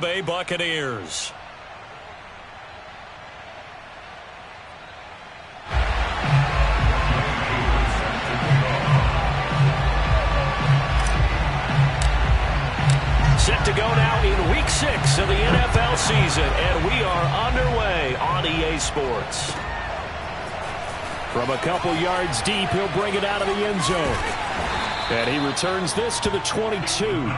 Bay Buccaneers. Set to go now in Week 6 of the NFL season, and we are underway on EA Sports. From a couple yards deep, he'll bring it out of the end zone. And he returns this to the 22.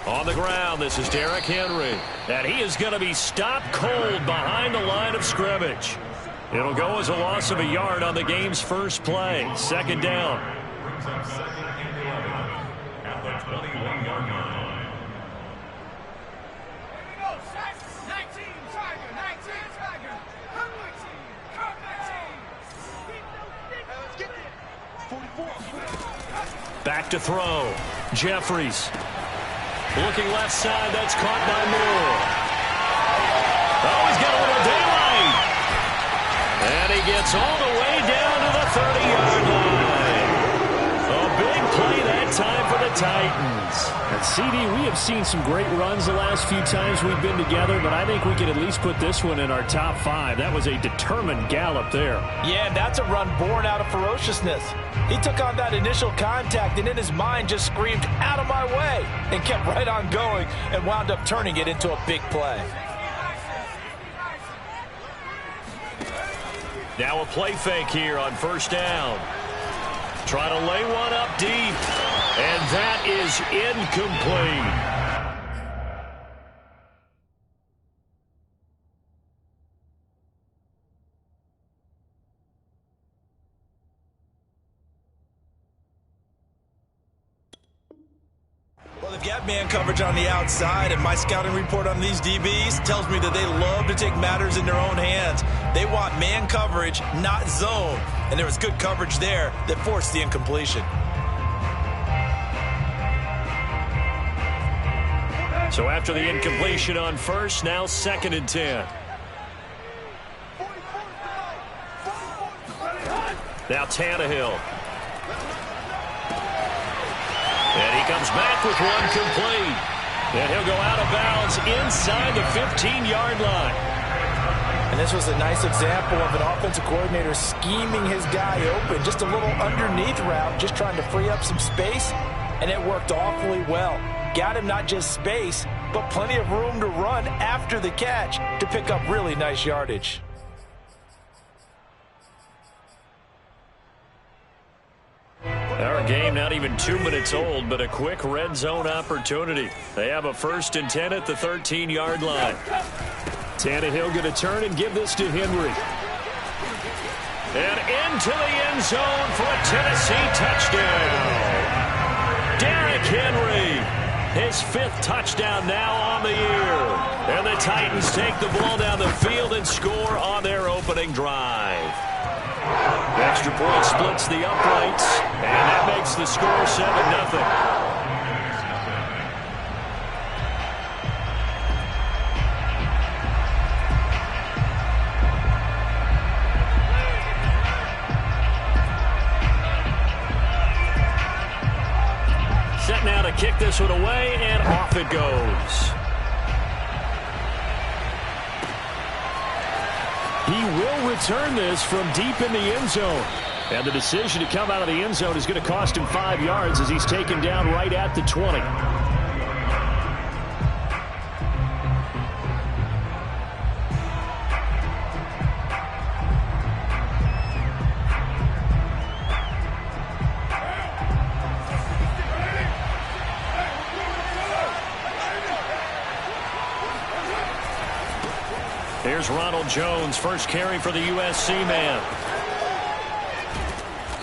On the ground, this is Derrick Henry. And he is going to be stopped cold behind the line of scrimmage. It'll go as a loss of a yard on the game's first play. Second down. At the 21-yard line. Back to throw. Jeffries. Looking left side, that's caught by Moore. Oh, he's got a little daylight. And he gets all the way down to the 30-yard line. A big play that time for the Titans. And CD, we have seen some great runs the last few times we've been together, but I think we can at least put this one in our top 5. That was a determined gallop there. Yeah, that's a run born out of ferociousness. He took on that initial contact and in his mind just screamed, "Out of my way," and kept right on going and wound up turning it into a big play. Now a play fake here on first down. Try to lay one up deep, and that is incomplete. Well, they've got man coverage on the outside, and my scouting report on these DBs tells me that they love to take matters in their own hands. They want man coverage, not zone. And there was good coverage there that forced the incompletion. So after the incompletion on first, now 2nd and 10. Now Tannehill. And he comes back with one complete. And he'll go out of bounds inside the 15-yard line. And this was a nice example of an offensive coordinator scheming his guy open. Just a little underneath route, just trying to free up some space. And it worked awfully well. Got him not just space, but plenty of room to run after the catch to pick up really nice yardage. Our game not even 2 minutes old, but a quick red zone opportunity. They have a 1st and 10 at the 13-yard line. Tannehill going to turn and give this to Henry. And into the end zone for a Tennessee touchdown. Derrick Henry, his 5th touchdown now on the year. And the Titans take the ball down the field and score on their opening drive. The extra point splits the uprights, and that makes the score 7-0. Set now to kick this one away, and off it goes. He will return this from deep in the end zone. And the decision to come out of the end zone is going to cost him 5 yards as he's taken down right at the 20. Here's Ronald Jones, first carry for the USC man.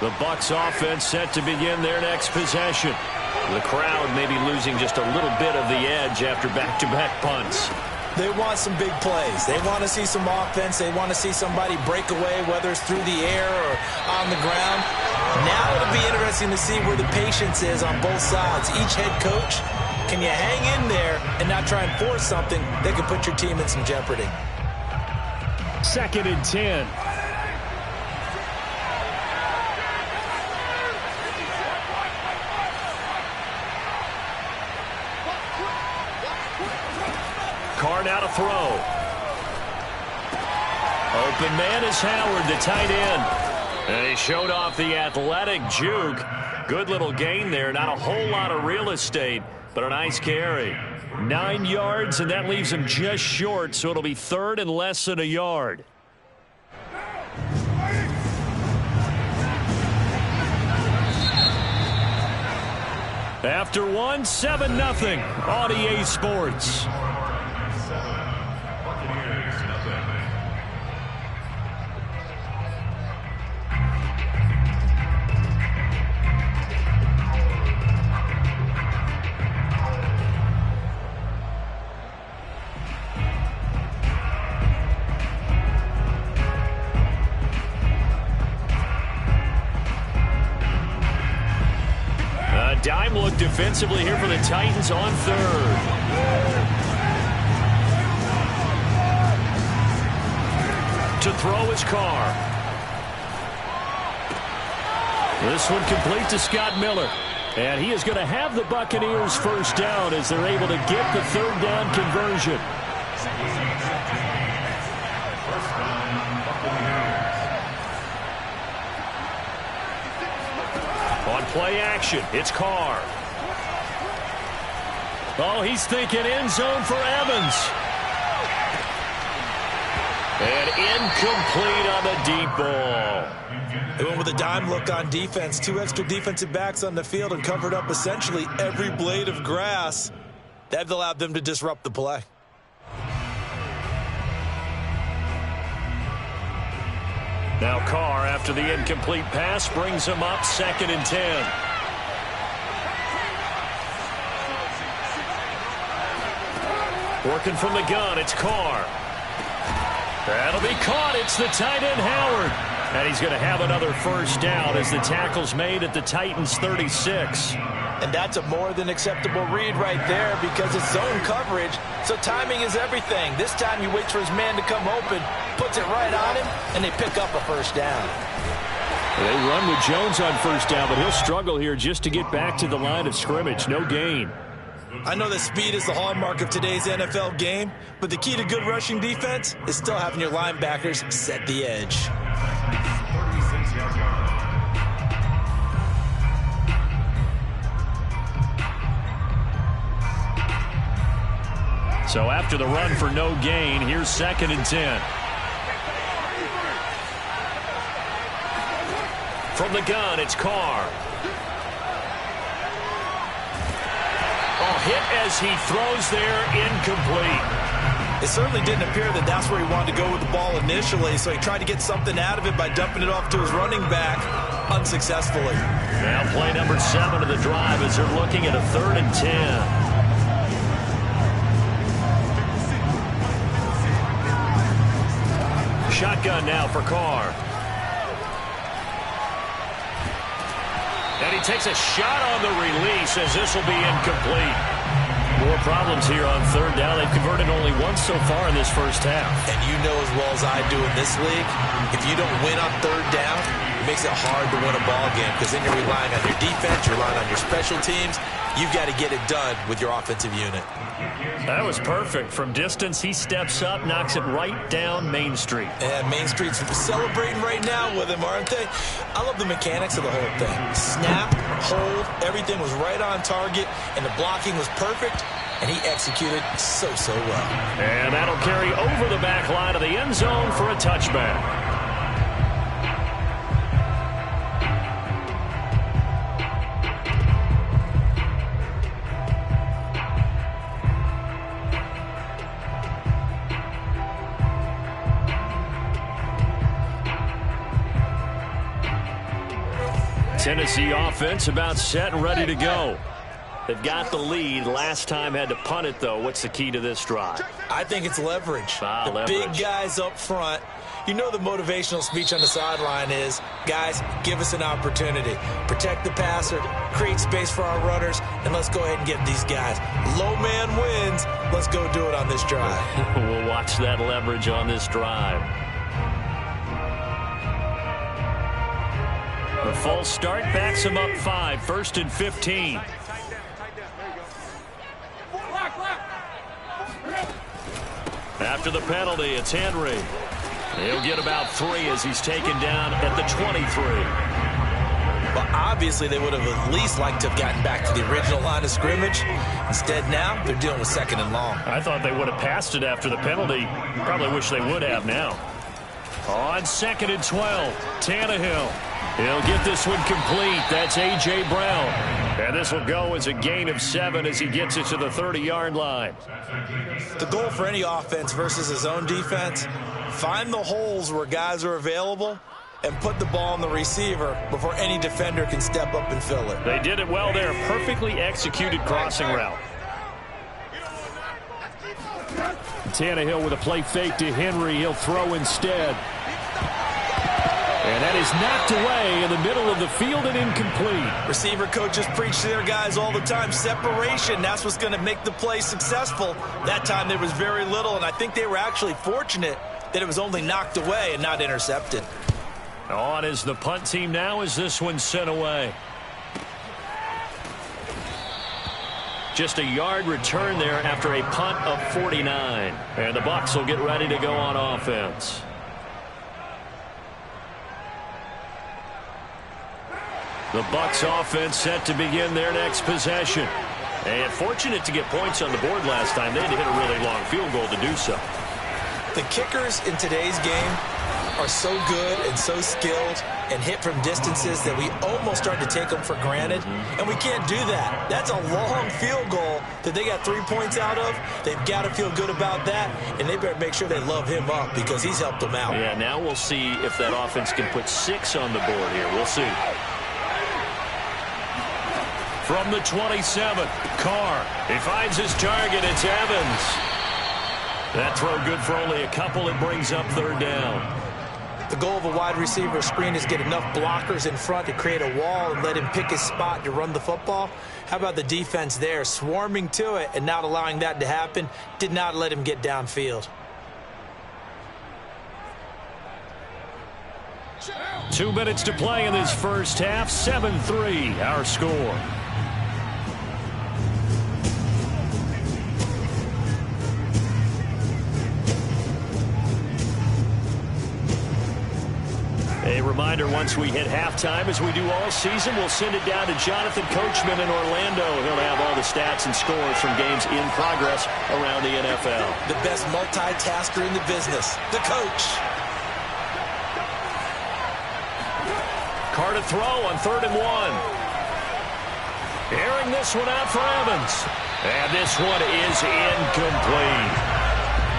The Bucs offense set to begin their next possession. The crowd may be losing just a little bit of the edge after back-to-back punts. They want some big plays. They want to see some offense. They want to see somebody break away, whether it's through the air or on the ground. Now it'll be interesting to see where the patience is on both sides. Each head coach, can you hang in there and not try and force something that could put your team in some jeopardy? 2nd and 10. Carr now to throw. Open man is Howard, the tight end. And he showed off the athletic juke. Good little gain there. Not a whole lot of real estate, but a nice carry. 9 yards, and that leaves him just short, so it'll be 3rd and less than a yard. After one, 7-0. On EA Sports. Dime look defensively here for the Titans on 3rd. To throw is Carr. This one complete to Scott Miller. And he is going to have the Buccaneers first down as they're able to get the 3rd down conversion. On play action, it's Carr. Oh, he's thinking end zone for Evans. And incomplete on the deep ball. They went with a dime look on defense. 2 extra defensive backs on the field and covered up essentially every blade of grass. That allowed them to disrupt the play. Now Carr, after the incomplete pass, brings him up 2nd and 10. Working from the gun, it's Carr. That'll be caught. It's the tight end, Howard. And he's going to have another first down as the tackle's made at the Titans' 36. And that's a more than acceptable read right there because it's zone coverage, so timing is everything. This time he waits for his man to come open, puts it right on him, and they pick up a first down. They run with Jones on first down, but he'll struggle here just to get back to the line of scrimmage. No gain. I know that speed is the hallmark of today's NFL game, but the key to good rushing defense is still having your linebackers set the edge. So after the run for no gain, here's 2nd and 10. From the gun, it's Carr. Oh, hit as he throws there, incomplete. It certainly didn't appear that that's where he wanted to go with the ball initially, so he tried to get something out of it by dumping it off to his running back unsuccessfully. Now play number 7 of the drive as they're looking at a 3rd and 10. Shotgun now for Carr. And he takes a shot on the release as this will be incomplete. More problems here on 3rd down. They've converted only once so far in this first half. And you know as well as I do in this league, if you don't win on 3rd down, it makes it hard to win a ball game because then you're relying on your defense, you're relying on your special teams. You've got to get it done with your offensive unit. That was perfect. From distance, he steps up, knocks it right down Main Street. And Main Street's celebrating right now with him, aren't they? I love the mechanics of the whole thing. Snap, hold, everything was right on target, and the blocking was perfect, and he executed so well. And that'll carry over the back line of the end zone for a touchback. Tennessee offense about set and ready to go. They've got the lead. Last time had to punt it, though. What's the key to this drive? I think it's leverage. Leverage. Big guys up front. You know the motivational speech on the sideline is, guys, give us an opportunity. Protect the passer, create space for our runners, and let's go ahead and get these guys. Low man wins. Let's go do it on this drive. We'll watch that leverage on this drive. The false start backs him up 5, 1st and 15. After the penalty, it's Henry. He'll get about 3 as he's taken down at the 23. Well, obviously they would have at least liked to have gotten back to the original line of scrimmage. Instead, now they're dealing with 2nd and long. I thought they would have passed it after the penalty. Probably wish they would have now. On 2nd and 12, Tannehill. He'll get this one complete. That's A.J. Brown. And this will go as a gain of 7 as he gets it to the 30-yard line. The goal for any offense versus his own defense, find the holes where guys are available and put the ball on the receiver before any defender can step up and fill it. They did it well there. Perfectly executed crossing route. Tannehill with a play fake to Henry. He'll throw instead. And that is knocked away in the middle of the field and incomplete. Receiver coaches preach to their guys all the time. Separation, that's what's going to make the play successful. That time there was very little, and I think they were actually fortunate that it was only knocked away and not intercepted. On is the punt team now as this one's sent away. Just a yard return there after a punt of 49. And the Bucs will get ready to go on offense. The Bucs offense set to begin their next possession. And fortunate to get points on the board last time. They had to hit a really long field goal to do so. The kickers in today's game are so good and so skilled and hit from distances that we almost start to take them for granted. And we can't do that. That's a long field goal that they got 3 points out of. They've got to feel good about that, and they better make sure they love him up because he's helped them out. Yeah, now we'll see if that offense can put 6 on the board here. We'll see. From the 27, Carr. He finds his target. It's Evans. That throw good for only a couple. It brings up 3rd down. The goal of a wide receiver screen is get enough blockers in front to create a wall and let him pick his spot to run the football. How about the defense there, swarming to it and not allowing that to happen? Did not let him get downfield. 2 minutes to play in this first half. 7-3, our score. A reminder, once we hit halftime, as we do all season, we'll send it down to Jonathan Coachman in Orlando. He'll have all the stats and scores from games in progress around the NFL. The best multitasker in the business, the coach. Carr to throw on 3rd and 1. Airing this one out for Evans. And this one is incomplete.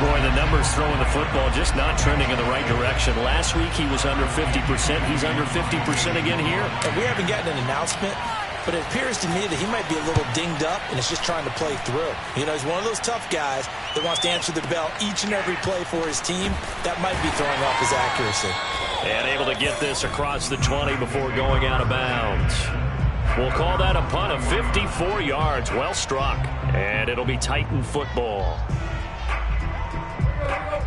Boy, the numbers throwing the football just not trending in the right direction. Last week he was under 50%. He's under 50% again here. And we haven't gotten an announcement, but it appears to me that he might be a little dinged up and is just trying to play through. You know, he's one of those tough guys that wants to answer the bell each and every play for his team. That might be throwing off his accuracy. And able to get this across the 20 before going out of bounds. We'll call that a punt of 54 yards. Well struck. And it'll be Titan football.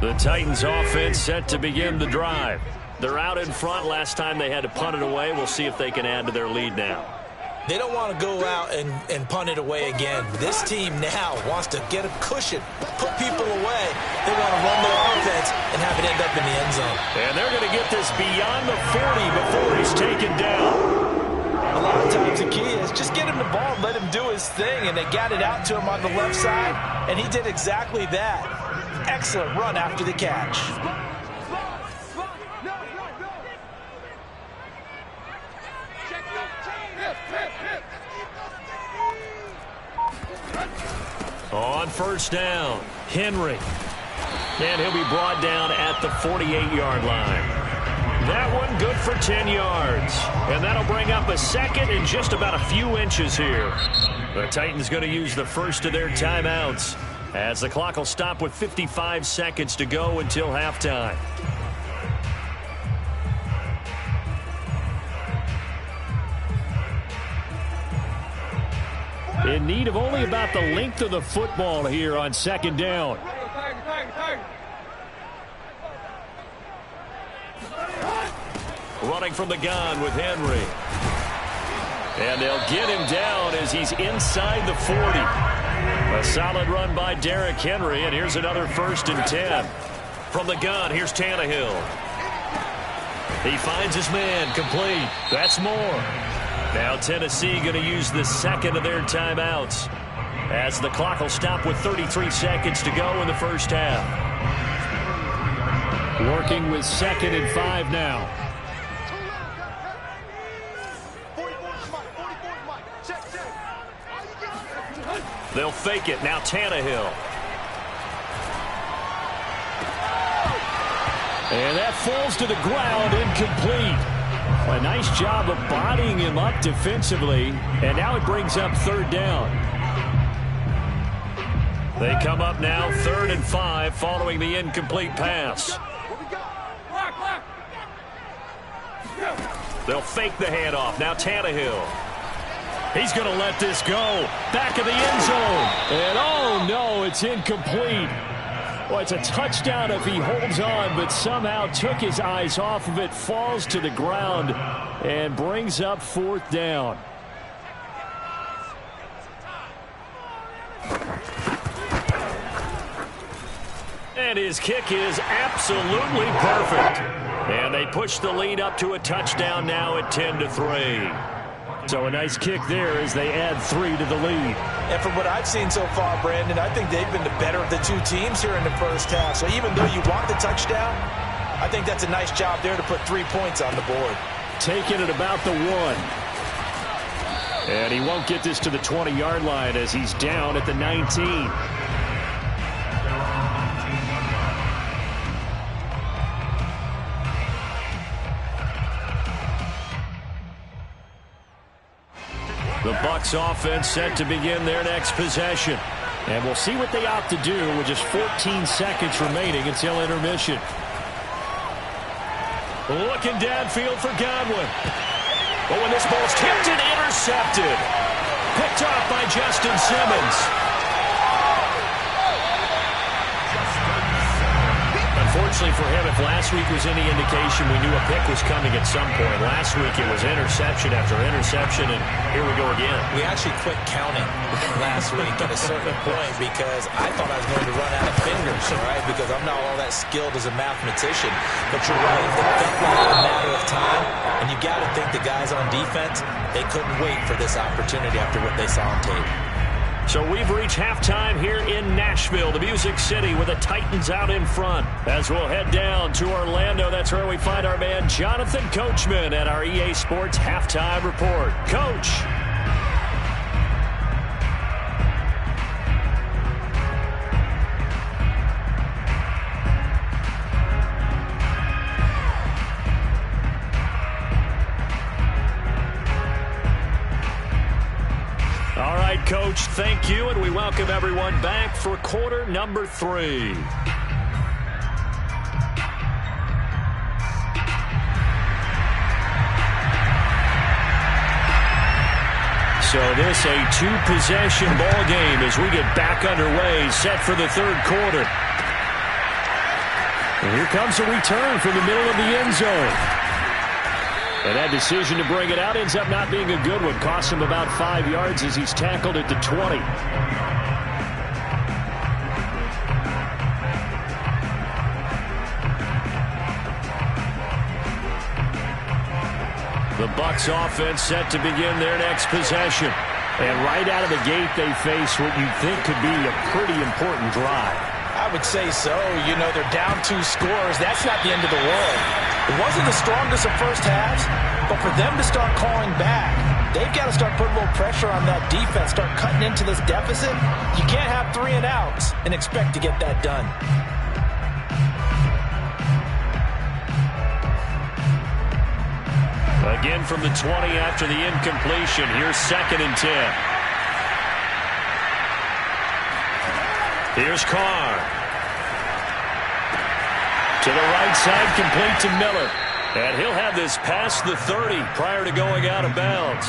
The Titans offense set to begin the drive. They're out in front. Last time they had to punt it away. We'll see if they can add to their lead now. They don't want to go out and punt it away again. This team now wants to get a cushion, put people away. They want to run their offense and have it end up in the end zone. And they're going to get this beyond the 40 before he's taken down. A lot of times the key is just get him the ball and let him do his thing, and they got it out to him on the left side, and he did exactly that. Excellent run after the catch. On 1st down, Henry. And he'll be brought down at the 48-yard line. That one good for 10 yards. And that'll bring up a second and just about a few inches here. The Titans going to use the first of their timeouts as the clock will stop with 55 seconds to go until halftime. In need of only about the length of the football here on second down. Running from the gun with Henry. And they'll get him down as he's inside the 40. A solid run by Derrick Henry, and here's another 1st and 10. From the gun, here's Tannehill. He finds his man, complete. That's more. Now Tennessee going to use the second of their timeouts as the clock will stop with 33 seconds to go in the first half. Working with 2nd and 5 now. They'll fake it. Now Tannehill. And that falls to the ground, incomplete. A nice job of bodying him up defensively, and now it brings up 3rd down. They come up now 3rd and 5 following the incomplete pass. They'll fake the handoff. Now Tannehill. He's going to let this go. Back of the end zone. And oh no, it's incomplete. Well, it's a touchdown if he holds on, but somehow took his eyes off of it, falls to the ground, and brings up 4th down. And his kick is absolutely perfect. And they push the lead up to a touchdown now at 10-3. So a nice kick there as they add 3 to the lead. And from what I've seen so far, Brandon, I think they've been the better of the two teams here in the first half. So even though you want the touchdown, I think that's a nice job there to put 3 points on the board. Taking it about the 1. And he won't get this to the 20-yard line as he's down at the 19. The Bucs offense set to begin their next possession. And we'll see what they opt to do with just 14 seconds remaining until intermission. Looking downfield for Godwin. But when this ball's tipped and intercepted. Picked off by Justin Simmons. Unfortunately for him, if last week was any indication, we knew a pick was coming at some point. Last week it was interception after interception, and here we go again. We actually quit counting last week at a certain point because I thought I was going to run out of fingers, right? Because I'm not all that skilled as a mathematician. But you're right, it felt like a matter of time, and you got to think the guys on defense, they couldn't wait for this opportunity after what they saw on tape. So we've reached halftime here in Nashville, the Music City, with the Titans out in front. As we'll head down to Orlando, that's where we find our man Jonathan Coachman at our EA Sports Halftime Report. Coach. Coach, thank you, and we welcome everyone back for quarter number 3. So this a 2-possession ball game as we get back underway, set for the 3rd quarter. And here comes a return from the middle of the end zone. And that decision to bring it out ends up not being a good one. Costs him about 5 yards as he's tackled at the 20. The Bucs offense set to begin their next possession. And right out of the gate, they face what you'd think could be a pretty important drive. I would say so. You know, they're down 2 scores. That's not the end of the world. It wasn't the strongest of first halves, but for them to start calling back, they've got to start putting a little pressure on that defense, start cutting into this deficit. You can't have 3 and outs and expect to get that done. Again from the 20 after the incompletion. Here's 2nd and 10. Here's Carr. To the right side, complete to Miller. And he'll have this past the 30 prior to going out of bounds.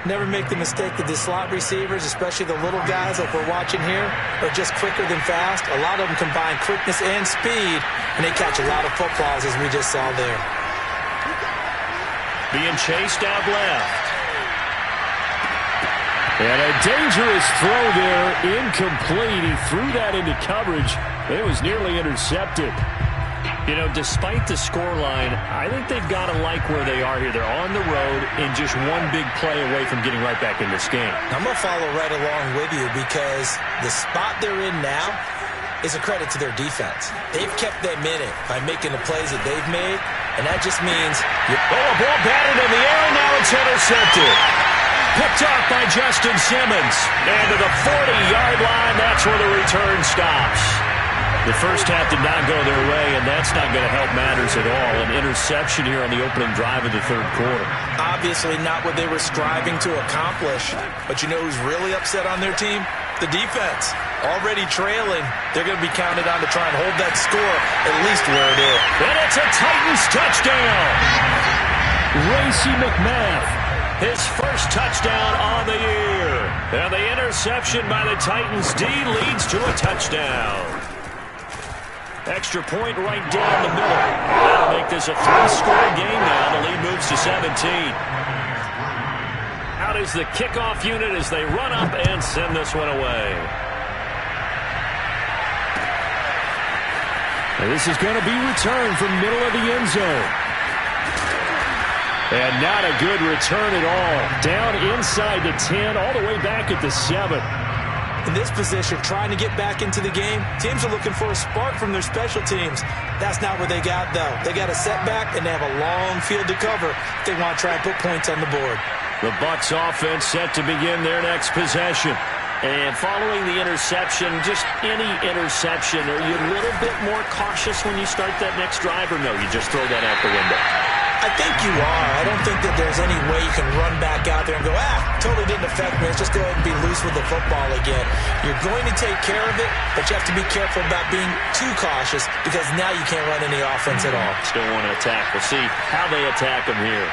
Never make the mistake that the slot receivers, especially the little guys like we're watching here, are just quicker than fast. A lot of them combine quickness and speed, and they catch a lot of footballs, as we just saw there. Being chased out left. And a dangerous throw there, incomplete. He threw that into coverage. It was nearly intercepted. You know, despite the scoreline, I think they've got to like where they are here. They're on the road and just one big play away from getting right back in this game. I'm going to follow right along with you because the spot they're in now is a credit to their defense. They've kept them in it by making the plays that they've made, and that just means... a ball batted in the air, and now it's intercepted. Picked off by Justin Simmons. And to the 40-yard line, that's where the return stops. The first half did not go their way, and that's not going to help matters at all. An interception here on the opening drive of the third quarter. Obviously not what they were striving to accomplish. But you know who's really upset on their team? The defense. Already trailing. They're going to be counted on to try and hold that score at least where it is. And it's a Titans touchdown. Racey McMath, his first touchdown on the year. And the interception by the Titans D leads to a touchdown. Extra point right down the middle. That'll make this a 3-score game now. The lead moves to 17. Out is the kickoff unit as they run up and send this one away. And this is going to be returned from middle of the end zone. And not a good return at all. Down inside the 10, all the way back at the 7. In this position, trying to get back into the game, teams are looking for a spark from their special teams. That's not what they got, though. They got a setback, and they have a long field to cover if they want to try and put points on the board. The Bucs offense set to begin their next possession. And following the interception, just any interception, are you a little bit more cautious when you start that next drive, or no, you just throw that out the window? I think you are. I don't think that there's any way you can run back out there and go, totally didn't affect me. Let's just go ahead and be loose with the football again. You're going to take care of it, but you have to be careful about being too cautious because now you can't run any offense at all. Still want to attack. We'll see how they attack him here.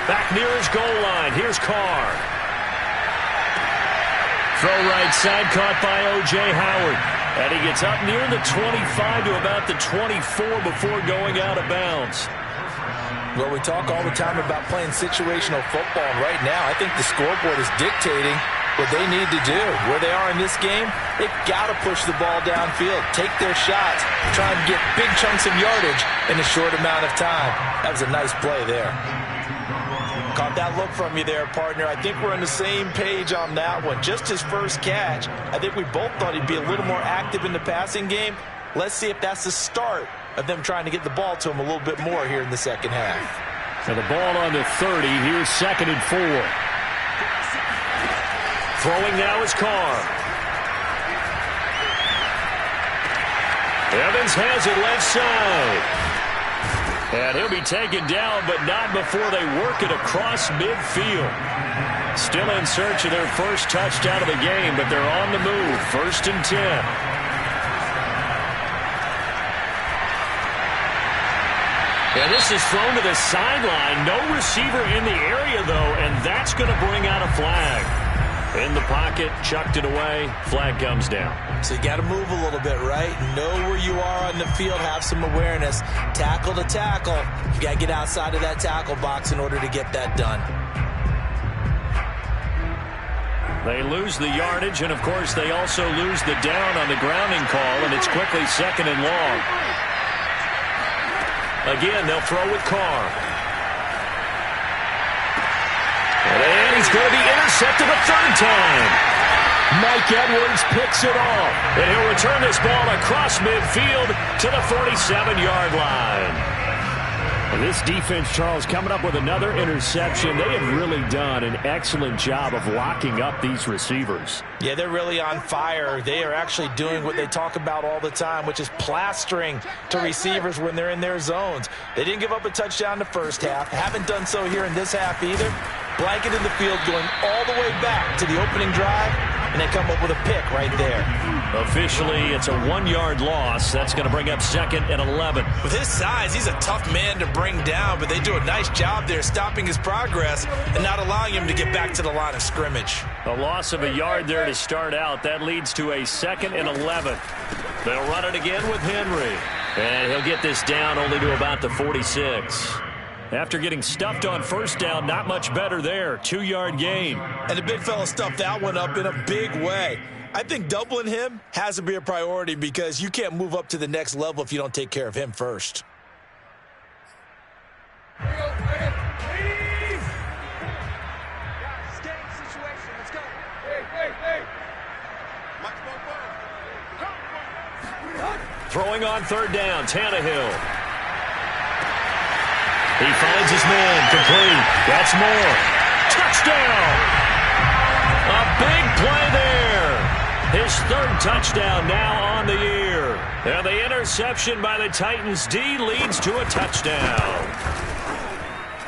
Back near his goal line. Here's Carr. Throw right side caught by O.J. Howard. And he gets up near the 25 to about the 24 before going out of bounds. Well, we talk all the time about playing situational football, and right now I think the scoreboard is dictating what they need to do. Where they are in this game, they've got to push the ball downfield, take their shots, try and get big chunks of yardage in a short amount of time. That was a nice play there. Caught that look from you there, partner. I think we're on the same page on that one. Just his first catch. I think we both thought he'd be a little more active in the passing game. Let's see if that's the start of them trying to get the ball to him a little bit more here in the second half. So the ball on the 30. Here's 2nd and 4. Throwing now is Carr. Evans has it left side. And he'll be taken down, but not before they work it across midfield. Still in search of their first touchdown of the game, but they're on the move. 1st and 10. And this is thrown to the sideline. No receiver in the area, though, and that's going to bring out a flag. In the pocket, chucked it away. Flag comes down. So you got to move a little bit, right? Know where you are on the field. Have some awareness. Tackle to tackle. You got to get outside of that tackle box in order to get that done. They lose the yardage, and, of course, they also lose the down on the grounding call, and it's quickly 2nd and long. Again, they'll throw with Carr. And he's going to be intercepted a 3rd time. Mike Edwards picks it off. And he'll return this ball across midfield to the 47-yard line. This defense, Charles, coming up with another interception. They have really done an excellent job of locking up these receivers. Yeah, they're really on fire. They are actually doing what they talk about all the time, which is plastering to receivers when they're in their zones. They didn't give up a touchdown in the first half. Haven't done so here in this half either. Blanket in the field going all the way back to the opening drive, and they come up with a pick right there. Officially, it's a 1-yard loss. That's going to bring up 2nd and 11. With his size, he's a tough man to bring down, but they do a nice job there stopping his progress and not allowing him to get back to the line of scrimmage. A loss of a yard there to start out. That leads to a 2nd and 11. They'll run it again with Henry. And he'll get this down only to about the 46. After getting stuffed on first down, not much better there. 2-yard gain. And the big fella stuffed that one up in a big way. I think doubling him has to be a priority because you can't move up to the next level if you don't take care of him first. Throwing on 3rd down, Tannehill. He finds his man, complete. That's more. Touchdown! A big play there. His 3rd touchdown now on the year. And the interception by the Titans D leads to a touchdown.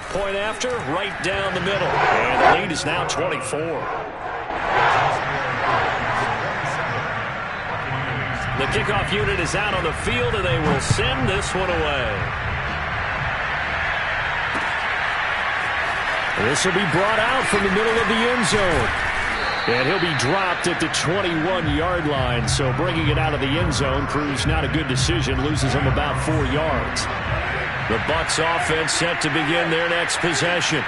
Point after, right down the middle. And the lead is now 24. The kickoff unit is out on the field, and they will send this one away. This will be brought out from the middle of the end zone. And he'll be dropped at the 21-yard line. So bringing it out of the end zone proves not a good decision. Loses him about 4 yards. The Bucs offense set to begin their next possession.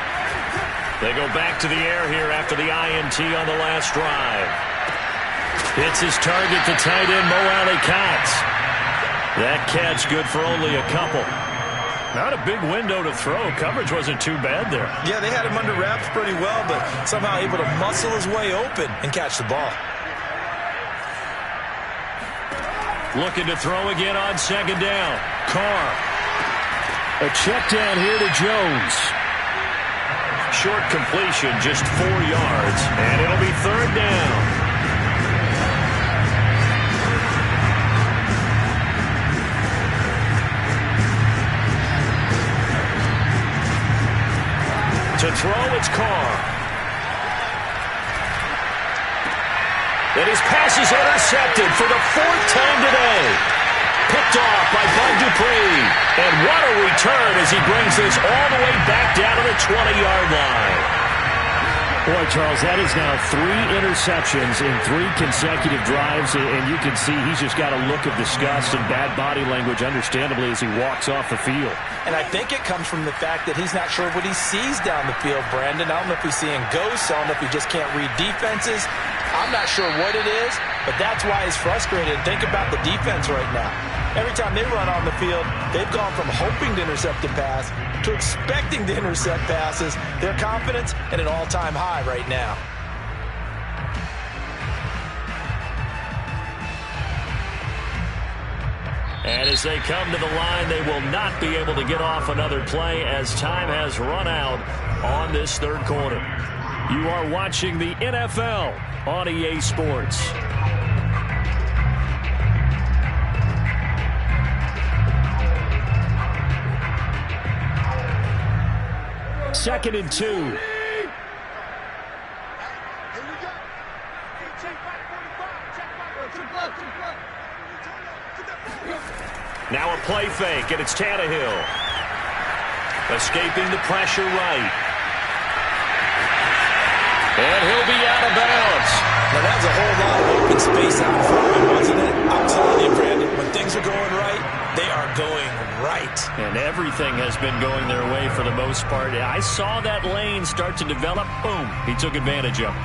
They go back to the air here after the INT on the last drive. Hits his target to tight end Mo Alley-Cox. That catch good for only a couple. Not a big window to throw. Coverage wasn't too bad there. Yeah, they had him under wraps pretty well, but somehow able to muscle his way open and catch the ball. Looking to throw again on 2nd down. Carr. A check down here to Jones. Short completion, just 4 yards, and it'll be 3rd down. To throw, it's Carr. And his pass is intercepted for the 4th time today. Picked off by Bud Dupree. And what a return as he brings this all the way back down to the 20-yard line. Boy, Charles, that is now 3 interceptions in 3 consecutive drives, and you can see he's just got a look of disgust and bad body language, understandably, as he walks off the field. And I think it comes from the fact that he's not sure what he sees down the field, Brandon. I don't know if he's seeing ghosts. I don't know if he just can't read defenses. I'm not sure what it is, but that's why he's frustrated. Think about the defense right now. Every time they run on the field, they've gone from hoping to intercept a pass to expecting to intercept passes. Their confidence at an all-time high right now. And as they come to the line, they will not be able to get off another play as time has run out on this 3rd quarter. You are watching the NFL on EA Sports. Second and 2. Now a play fake, and it's Tannehill. Escaping the pressure right. And he'll be out of bounds. Now, that was a whole lot of open space out in front of him, wasn't it? I'm telling you, Brandon, when things are going right, they are going right. And everything has been going their way for the most part. I saw that lane start to develop. Boom. He took advantage of it.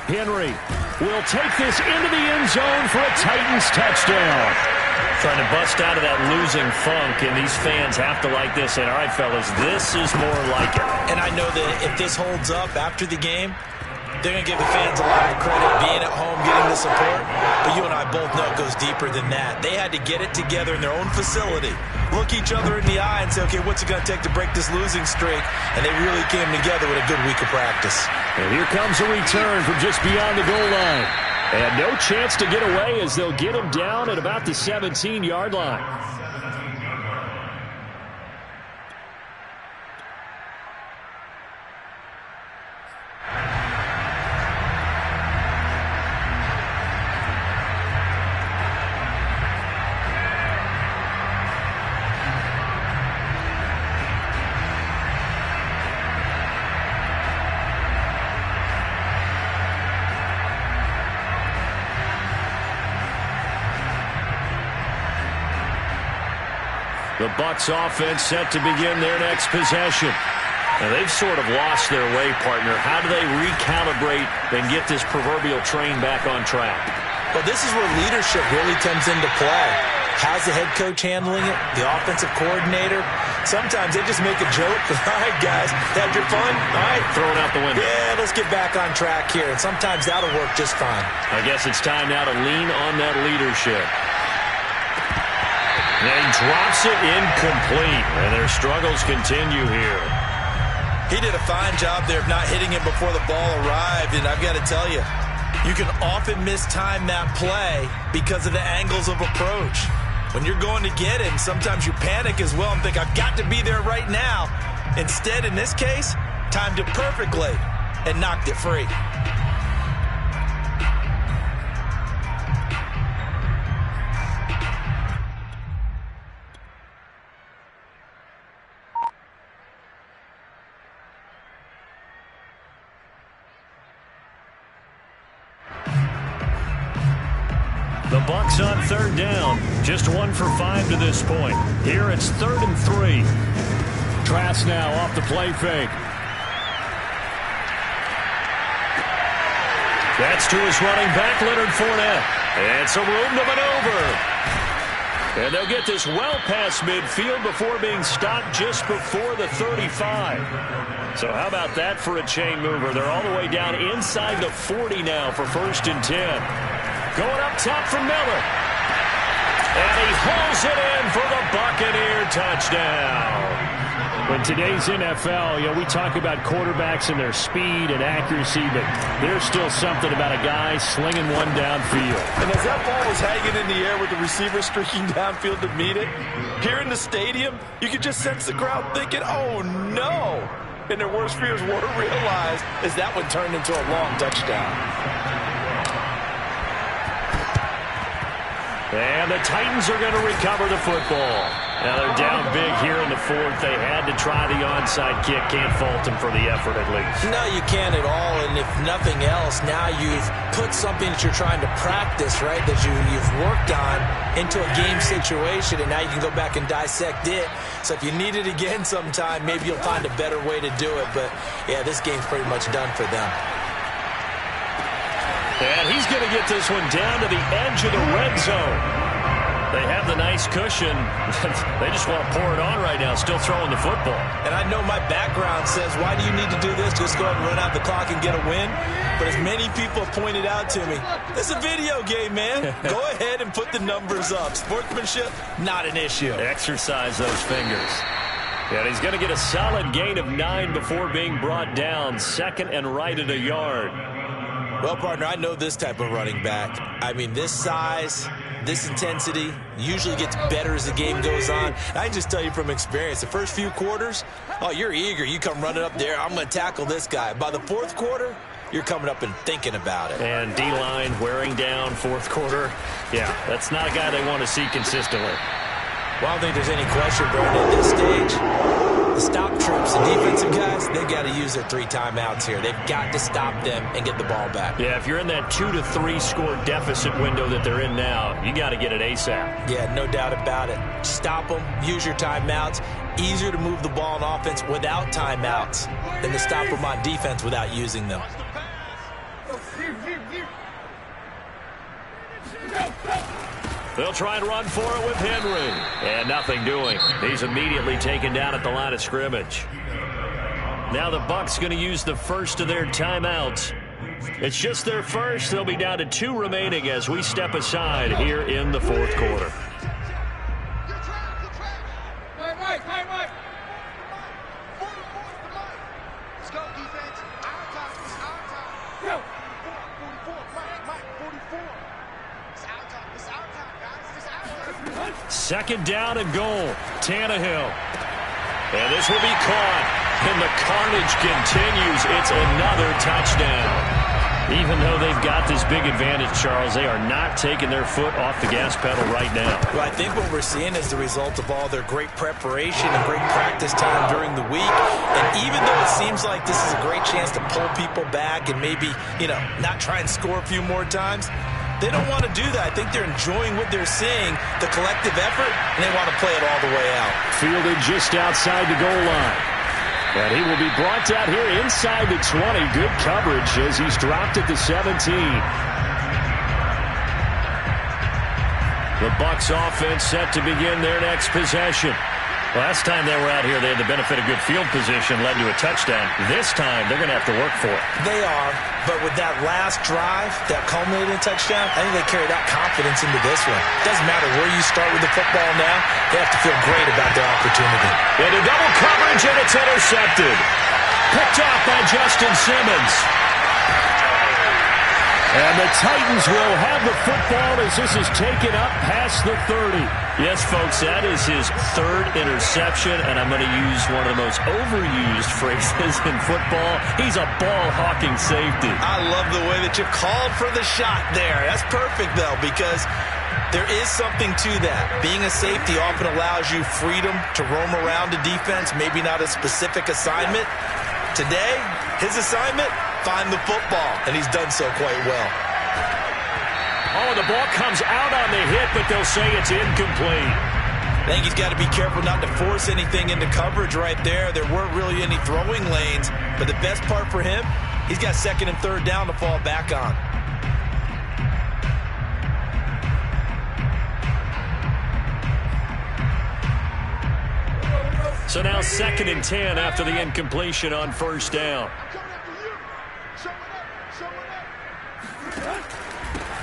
Henry will take this into the end zone for a Titans touchdown. Trying to bust out of that losing funk, and these fans have to like this. And all right, fellas, this is more like it. And I know that if this holds up after the game, They're going to give the fans a lot of credit being at home, getting the support. But you and I both know it goes deeper than that. They had to get it together in their own facility, look each other in the eye and say, okay, what's it going to take to break this losing streak? And they really came together with a good week of practice. And here comes a return from just beyond the goal line. And no chance to get away as they'll get him down at about the 17-yard line. The Bucs offense set to begin their next possession. And they've sort of lost their way, partner. How do they recalibrate and get this proverbial train back on track? Well, this is where leadership really comes into play. How's the head coach handling it? The offensive coordinator? Sometimes they just make a joke. All right, guys, had your fun? All right. Throw it out the window. Yeah, let's get back on track here. And sometimes that'll work just fine. I guess it's time now to lean on that leadership. And he drops it incomplete, and their struggles continue here. He did a fine job there of not hitting it before the ball arrived, and I've got to tell you, you can often mistime that play because of the angles of approach. When you're going to get him, sometimes you panic as well and think, I've got to be there right now. Instead, in this case, timed it perfectly and knocked it free. The Bucs on third down. Just 1 for 5 to this point. Here it's 3rd and 3. Trask now off the play fake. That's to his running back, Leonard Fournette. And some room to maneuver. And they'll get this well past midfield before being stopped just before the 35. So how about that for a chain mover? They're all the way down inside the 40 now for 1st and 10. Going up top for Miller. And he hauls it in for the Buccaneer touchdown. In today's NFL, we talk about quarterbacks and their speed and accuracy, but there's still something about a guy slinging one downfield. And as that ball was hanging in the air with the receiver streaking downfield to meet it, here in the stadium, you could just sense the crowd thinking, oh, no. And their worst fears were realized as that one turned into a long touchdown. And the Titans are going to recover the football. Now they're down big here in the 4th. They had to try the onside kick. Can't fault them for the effort at least. No, you can't at all. And if nothing else, now you've put something that you're trying to practice, right, that you've worked on into a game situation, and now you can go back and dissect it. So if you need it again sometime, maybe you'll find a better way to do it. But, yeah, this game's pretty much done for them. And he's going to get this one down to the edge of the red zone. They have the nice cushion. They just want to pour it on right now, still throwing the football. And I know my background says, why do you need to do this? Just go ahead and run out the clock and get a win. But as many people have pointed out to me, this is a video game, man. Go ahead and put the numbers up. Sportsmanship, not an issue. Exercise those fingers. And he's going to get a solid gain of 9 before being brought down. 2nd and right at a yard. Well, partner, I know this type of running back. I mean, this size, this intensity usually gets better as the game goes on. I can just tell you from experience, the first few quarters, oh, you're eager. You come running up there, I'm going to tackle this guy. By the 4th quarter, you're coming up and thinking about it. And D-line wearing down 4th quarter. Yeah, that's not a guy they want to see consistently. Well, I don't think there's any question, Brandon, at this stage. The stop troops, the defensive guys, they've got to use their 3 timeouts here. They've got to stop them and get the ball back. Yeah, if you're in that 2 to 3 score deficit window that they're in now, you got to get it ASAP. Yeah, no doubt about it. Stop them, use your timeouts. Easier to move the ball on offense without timeouts than to stop them on defense without using them. They'll try and run for it with Henry. And nothing doing. He's immediately taken down at the line of scrimmage. Now the Bucs going to use the first of their timeouts. It's just their first. They'll be down to 2 remaining as we step aside here in the fourth quarter. Second down and goal. Tannehill. And this will be caught. And the carnage continues. It's another touchdown. Even though they've got this big advantage, Charles, they are not taking their foot off the gas pedal right now. Well, I think what we're seeing is the result of all their great preparation and great practice time during the week. And even though it seems like this is a great chance to pull people back and maybe, not try and score a few more times, they don't want to do that. I think they're enjoying what they're seeing, the collective effort, and they want to play it all the way out. Fielded just outside the goal line. And he will be brought down here inside the 20. Good coverage as he's dropped at the 17. The Bucs offense set to begin their next possession. Last time they were out here, they had the benefit of good field position, led to a touchdown. This time, they're going to have to work for it. They are, but with that last drive, that culminating touchdown, I think they carry that confidence into this one. Doesn't matter where you start with the football now, they have to feel great about their opportunity. Into double coverage, and it's intercepted. Picked off by Justin Simmons. And the Titans will have the football as this is taken up past the 30. Yes, folks, that is his 3rd interception, and I'm going to use one of the most overused phrases in football. He's a ball-hawking safety. I love the way that you called for the shot there. That's perfect, though, because there is something to that. Being a safety often allows you freedom to roam around the defense, maybe not a specific assignment. Today, his assignment, find the football, and he's done so quite well. Oh, the ball comes out on the hit, but they'll say it's incomplete. I think he's got to be careful not to force anything into coverage right there. There weren't really any throwing lanes, but the best part for him, he's got 2nd and 3rd down to fall back on. So now 2nd and 10 after the incompletion on 1st down.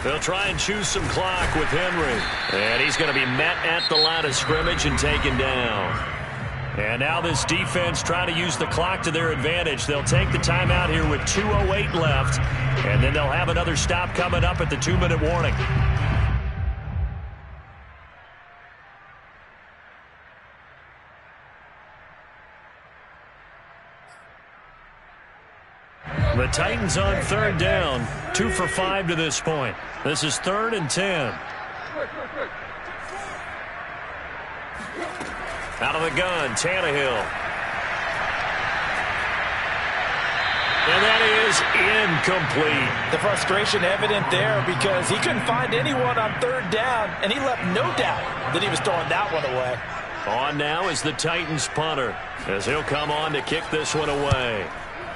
They'll try and choose some clock with Henry. And he's going to be met at the line of scrimmage and taken down. And now this defense trying to use the clock to their advantage. They'll take the timeout here with 2:08 left. And then they'll have another stop coming up at the 2-minute warning. The Titans on 3rd down, 2 for 5 to this point. This is 3rd and 10. Out of the gun, Tannehill. And that is incomplete. The frustration evident there because he couldn't find anyone on 3rd down, and he left no doubt that he was throwing that one away. On now is the Titans punter as he'll come on to kick this one away.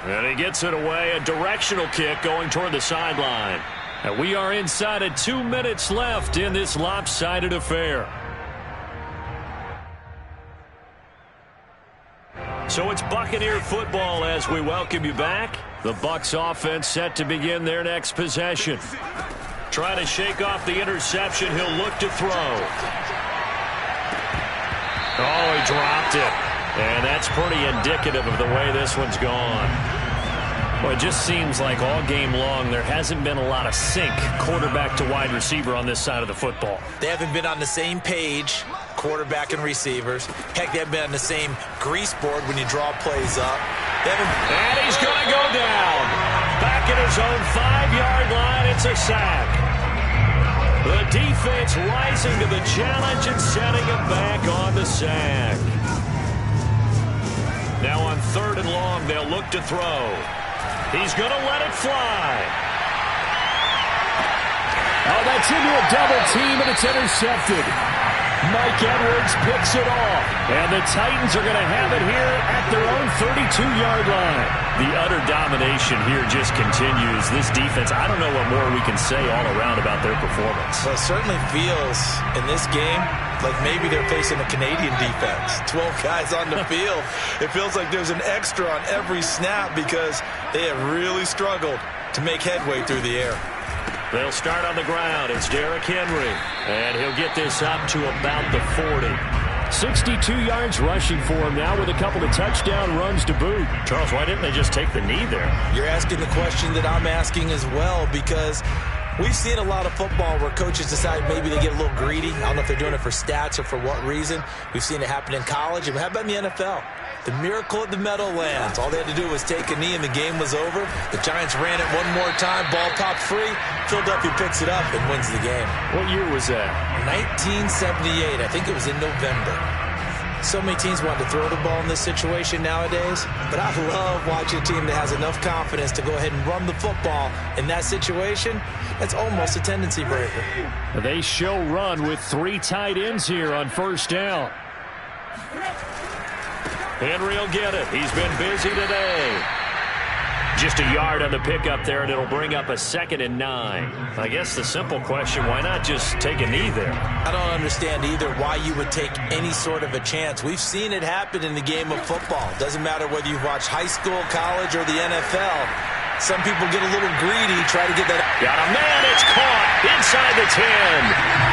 And he gets it away, a directional kick going toward the sideline. And we are inside of 2 minutes left in this lopsided affair. So it's Buccaneer football as we welcome you back. The Bucs offense set to begin their next possession. Trying to shake off the interception, he'll look to throw. Oh, he dropped it. And that's pretty indicative of the way this one's gone. Well, it just seems like all game long there hasn't been a lot of sync quarterback to wide receiver on this side of the football. They haven't been on the same page, quarterback and receivers. Heck, they haven't been on the same grease board when you draw plays up. And he's going to go down. Back at his own 5-yard line, it's a sack. The defense rising to the challenge and setting him back on the sack. Now on 3rd and long, they'll look to throw. He's going to let it fly. Oh, that's into a double team, and it's intercepted. Mike Edwards picks it off. And the Titans are going to have it here at their own 32-yard line. The utter domination here just continues. This defense, I don't know what more we can say all around about their performance. Well, it certainly feels in this game like maybe they're facing a Canadian defense. 12 guys on the field. It feels like there's an extra on every snap because they have really struggled to make headway through the air. They'll start on the ground. It's Derrick Henry. And he'll get this up to about the 40. 62 yards rushing for him now with a couple of touchdown runs to boot. Charles, why didn't they just take the knee there? You're asking the question that I'm asking as well, because we've seen a lot of football where coaches decide maybe they get a little greedy. I don't know if they're doing it for stats or for what reason. We've seen it happen in college. And how about in the NFL? The miracle at the Meadowlands. All they had to do was take a knee and the game was over. The Giants ran it one more time. Ball popped free. Philadelphia picks it up and wins the game. What year was that? 1978. I think it was in November. So many teams want to throw the ball in this situation nowadays, but I love watching a team that has enough confidence to go ahead and run the football in that situation. That's almost a tendency breaker. They show run with 3 tight ends here on first down. Henry will get it. He's been busy today. Just a yard on the pickup there, and it'll bring up a 2nd and 9. I guess the simple question, why not just take a knee there? I don't understand either why you would take any sort of a chance. We've seen it happen in the game of football. Doesn't matter whether you watch high school, college, or the NFL. Some people get a little greedy, try to get that. Got a man, it's caught inside the 10.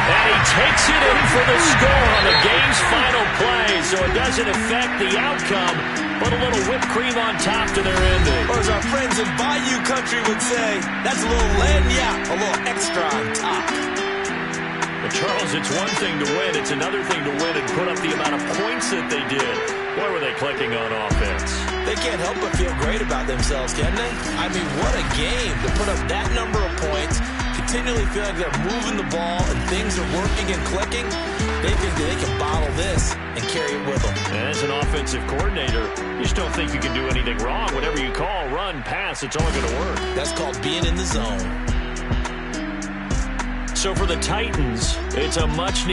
And he takes it in for the score on the game's final play, so it doesn't affect the outcome, but a little whipped cream on top to their ending. Or as our friends in Bayou Country would say, that's a little lagniappe, a little extra on top. But Charles, it's one thing to win. It's another thing to win and put up the amount of points that they did. Boy, were they clicking on offense. They can't help but feel great about themselves, can they? I mean, what a game to put up that number of points, continually feel like they're moving the ball and things are working and clicking. They think that they can bottle this and carry it with them. And as an offensive coordinator, you just don't think you can do anything wrong. Whatever you call, run, pass, it's all going to work. That's called being in the zone. So for the Titans, it's a much-needed